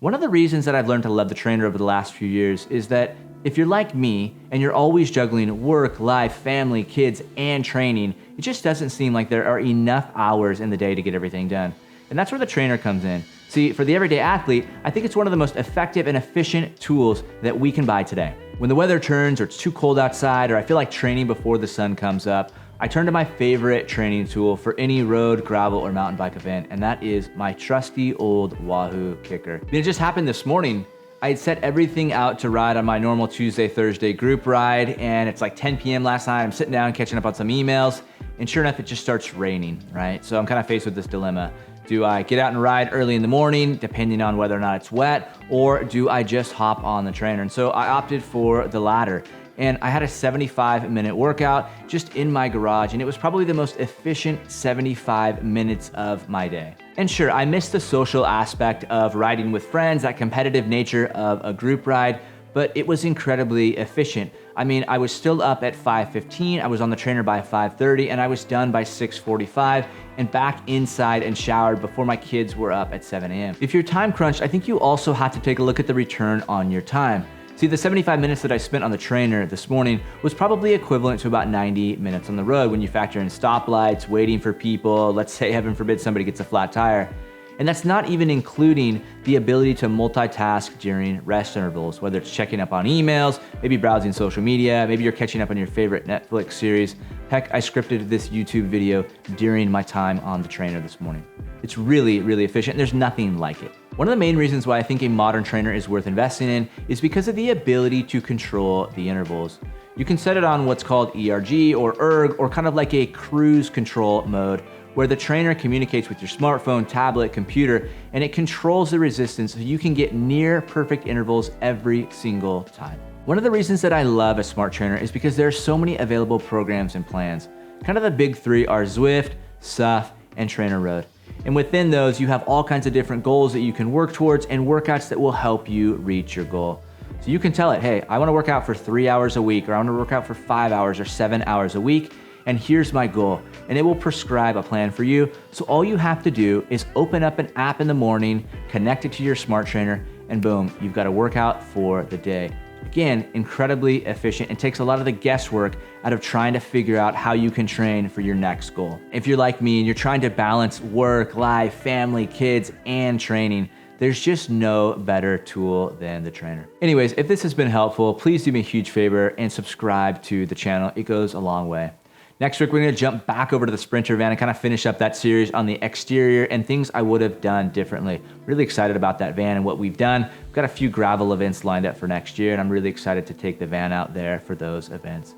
One of the reasons that I've learned to love the trainer over the last few years is that if you're like me and you're always juggling work, life, family, kids, and training, it just doesn't seem like there are enough hours in the day to get everything done. And that's where the trainer comes in. See, for the everyday athlete, I think it's one of the most effective and efficient tools that we can buy today. When the weather turns or it's too cold outside or I feel like training before the sun comes up, I turn to my favorite training tool for any road, gravel, or mountain bike event, and that is my trusty old Wahoo Kickr. And it just happened this morning. I had set everything out to ride on my normal Tuesday, Thursday group ride, and it's like 10 p.m. last night. I'm sitting down catching up on some emails, and sure enough, it just starts raining, right? So I'm kind of faced with this dilemma. Do I get out and ride early in the morning, depending on whether or not it's wet, or do I just hop on the trainer? And so I opted for the latter. And I had a 75-minute workout just in my garage, and it was probably the most efficient 75 minutes of my day. And sure, I missed the social aspect of riding with friends, that competitive nature of a group ride, but it was incredibly efficient. I mean, I was still up at 5:15, I was on the trainer by 5:30, and I was done by 6:45 and back inside and showered before my kids were up at 7 a.m. If you're time crunched, I think you also have to take a look at the return on your time. See, the 75 minutes that I spent on the trainer this morning was probably equivalent to about 90 minutes on the road when you factor in stoplights, waiting for people, let's say heaven forbid somebody gets a flat tire. And that's not even including the ability to multitask during rest intervals, whether it's checking up on emails, maybe browsing social media, maybe you're catching up on your favorite Netflix series. Heck, I scripted this YouTube video during my time on the trainer this morning. It's really, really efficient. There's nothing like it. One of the main reasons why I think a modern trainer is worth investing in is because of the ability to control the intervals. You can set it on what's called ERG or ERG, or kind of like a cruise control mode, where the trainer communicates with your smartphone, tablet, computer, and it controls the resistance so you can get near perfect intervals every single time. One of the reasons that I love a smart trainer is because there are so many available programs and plans. Kind of the big three are Zwift, SUF, and Trainer Road. And within those, you have all kinds of different goals that you can work towards and workouts that will help you reach your goal. So you can tell it, hey, I wanna work out for 3 hours a week, or I wanna work out for 5 hours or 7 hours a week, and here's my goal. And it will prescribe a plan for you. So all you have to do is open up an app in the morning, connect it to your smart trainer, and boom, you've got a workout for the day. Again, incredibly efficient and takes a lot of the guesswork out of trying to figure out how you can train for your next goal. If you're like me and you're trying to balance work, life, family, kids, and training, there's just no better tool than the trainer. Anyways, if this has been helpful, please do me a huge favor and subscribe to the channel. It goes a long way. Next week, we're gonna jump back over to the Sprinter van and kind of finish up that series on the exterior and things I would have done differently. Really excited about that van and what we've done. We've got a few gravel events lined up for next year, and I'm really excited to take the van out there for those events.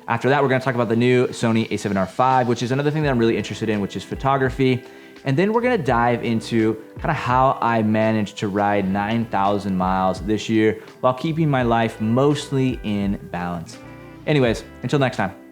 After that, we're gonna talk about the new Sony a7R5, which is another thing that I'm really interested in, which is photography. And then we're gonna dive into kind of how I managed to ride 9,000 miles this year while keeping my life mostly in balance. Anyways, until next time.